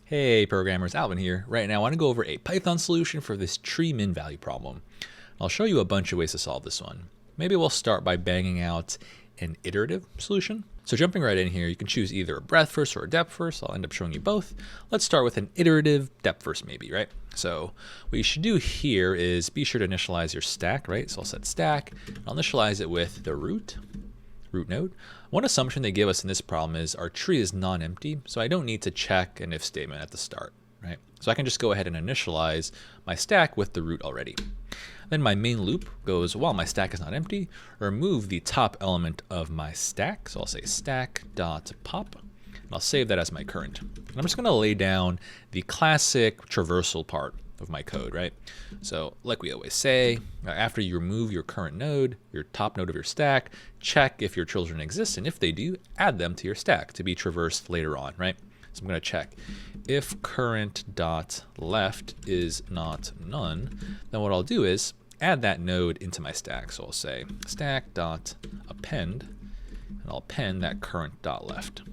Hey programmers, Alvin here. Right now I want to go over a Python solution for this tree min value problem. I'll show you a bunch of ways to solve this one. Maybe we'll start by banging out an iterative solution. So jumping right in here, you can choose either a breadth first or a depth first. I'll end up showing you both. Let's start with an iterative depth first maybe, right? So what you should do here is be sure to initialize your stack, right? So I'll set stack, and I'll initialize it with the root node. One assumption they give us in this problem is our tree is non-empty, so I don't need to check an if statement at the start, right? So I can just go ahead and initialize my stack with the root already. Then my main loop goes, while my stack is not empty, remove the top element of my stack. So I'll say stack.pop, and I'll save that as my current. And I'm just going to lay down the classic traversal part of my code, right? So like we always say, after you remove your current node, your top node of your stack, check if your children exist, and if they do, add them to your stack to be traversed later on, right? So I'm going to check if current.left is not none, then what I'll do is add that node into my stack. So I'll say stack.append, and I'll append that current.left.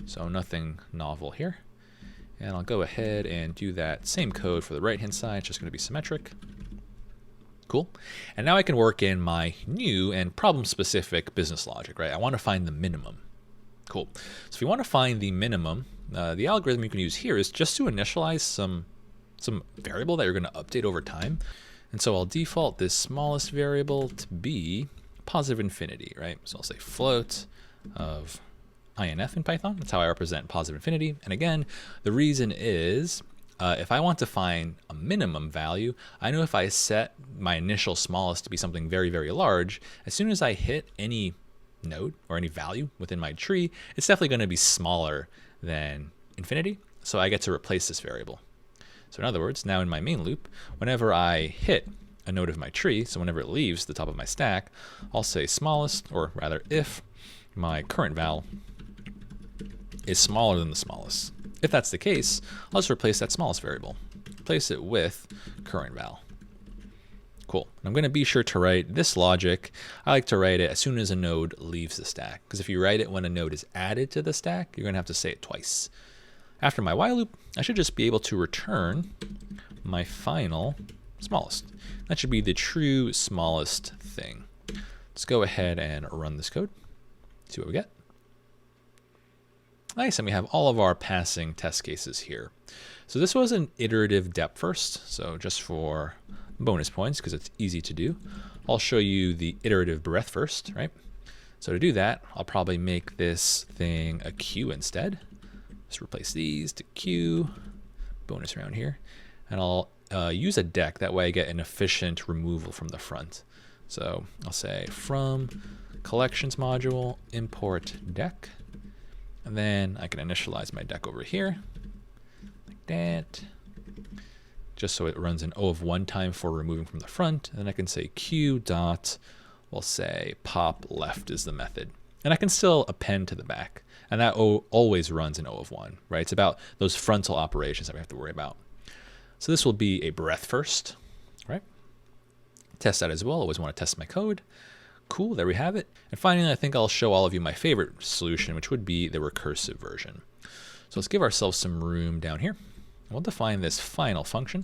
So nothing novel here. And I'll go ahead and do that same code for the right-hand side. It's just going to be symmetric. Cool. And now I can work in my new and problem-specific business logic, right? I want to find the minimum. Cool. So if you want to find the minimum, the algorithm you can use here is just to initialize some variable that you're going to update over time. And so I'll default this smallest variable to be positive infinity, right? So I'll say float of INF in Python. That's how I represent positive infinity. And again, the reason is if I want to find a minimum value, I know if I set my initial smallest to be something very, very large, as soon as I hit any node or any value within my tree, it's definitely going to be smaller than infinity. So I get to replace this variable. So in other words, now in my main loop, whenever I hit a node of my tree, so whenever it leaves the top of my stack, I'll say smallest, or rather if my current val is smaller than the smallest. If that's the case, I'll just replace that smallest variable. Replace it with current val. Cool. And I'm going to be sure to write this logic. I like to write it as soon as a node leaves the stack, because if you write it when a node is added to the stack, you're going to have to say it twice. After my while loop, I should just be able to return my final smallest. That should be the true smallest thing. Let's go ahead and run this code. See what we get. Nice, and we have all of our passing test cases here. So this was an iterative depth first, so just for bonus points, because it's easy to do, I'll show you the iterative breadth first, right? So to do that, I'll probably make this thing a queue instead. Just replace these to queue, bonus around here, and I'll use a deck, that way I get an efficient removal from the front. So I'll say from collections module, import deck, and then I can initialize my deck over here, like that, just so it runs an O of 1 time for removing from the front. And then I can say q dot, we'll say pop left is the method. And I can still append to the back. And that O always runs an O of 1, right? It's about those frontal operations that we have to worry about. So this will be a breadth first, right? Test that as well. Always want to test my code. Cool, there we have it. And finally, I think I'll show all of you my favorite solution, which would be the recursive version. So let's give ourselves some room down here. We'll define this final function.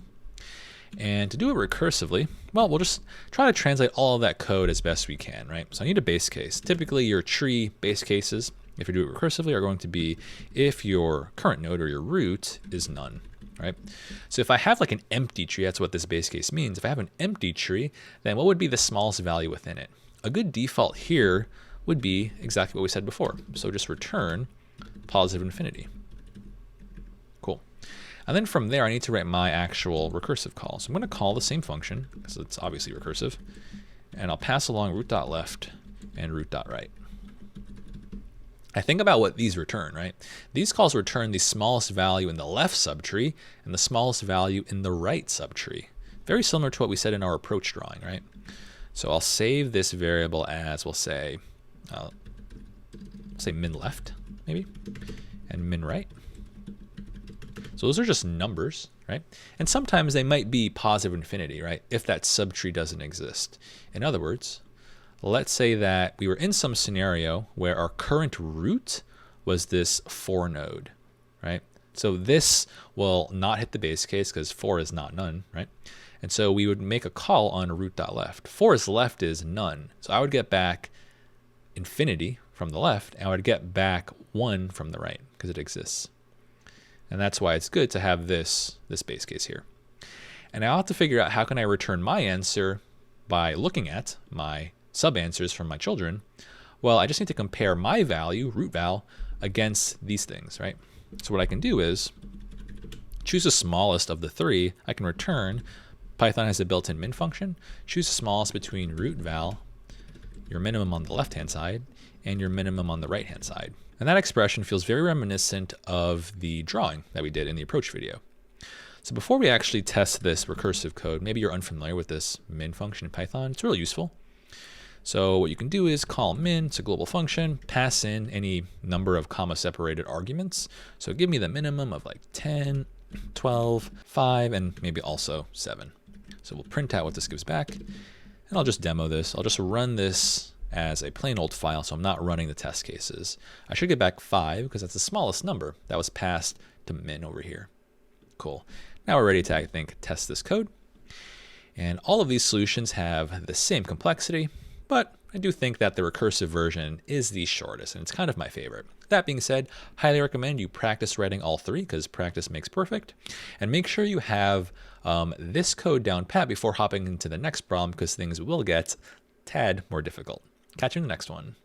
And to do it recursively, well, we'll just try to translate all of that code as best we can, right? So I need a base case. Typically, your tree base cases, if you do it recursively, are going to be if your current node or your root is none, right? So if I have like an empty tree, that's what this base case means. If I have an empty tree, then what would be the smallest value within it? A good default here would be exactly what we said before. So just return positive infinity. Cool. And then from there, I need to write my actual recursive call. So I'm going to call the same function, because it's obviously recursive, and I'll pass along root.left and root.right. I think about what these return, right? These calls return the smallest value in the left subtree and the smallest value in the right subtree. Very similar to what we said in our approach drawing, right? So I'll save this variable as, we'll say min left, maybe, and min right. So those are just numbers, right? And sometimes they might be positive infinity, right? If that subtree doesn't exist. In other words, let's say that we were in some scenario where our current root was this 4 node, right? So this will not hit the base case because 4 is not none, right? And so we would make a call on root.left. 4's left is none. So I would get back infinity from the left, and I would get back 1 from the right because it exists. And that's why it's good to have this base case here. And I'll have to figure out how can I return my answer by looking at my sub-answers from my children. Well, I just need to compare my value, root val, against these things, right? So what I can do is choose the smallest of the 3. I can return. Python has a built-in min function. Choose the smallest between root val, your minimum on the left-hand side, and your minimum on the right-hand side. And that expression feels very reminiscent of the drawing that we did in the approach video. So before we actually test this recursive code, maybe you're unfamiliar with this min function in Python. It's really useful. So what you can do is call min, it's a global function, pass in any number of comma-separated arguments. So give me the minimum of like 10, 12, 5, and maybe also 7. So we'll print out what this gives back, and I'll just demo this. I'll just run this as a plain old file, so I'm not running the test cases. I should get back 5 because that's the smallest number that was passed to min over here. Cool. Now we're ready to, I think, test this code. And all of these solutions have the same complexity, but I do think that the recursive version is the shortest, and it's kind of my favorite. That being said, highly recommend you practice writing all 3 because practice makes perfect. And make sure you have this code down pat before hopping into the next problem because things will get a tad more difficult. Catch you in the next one.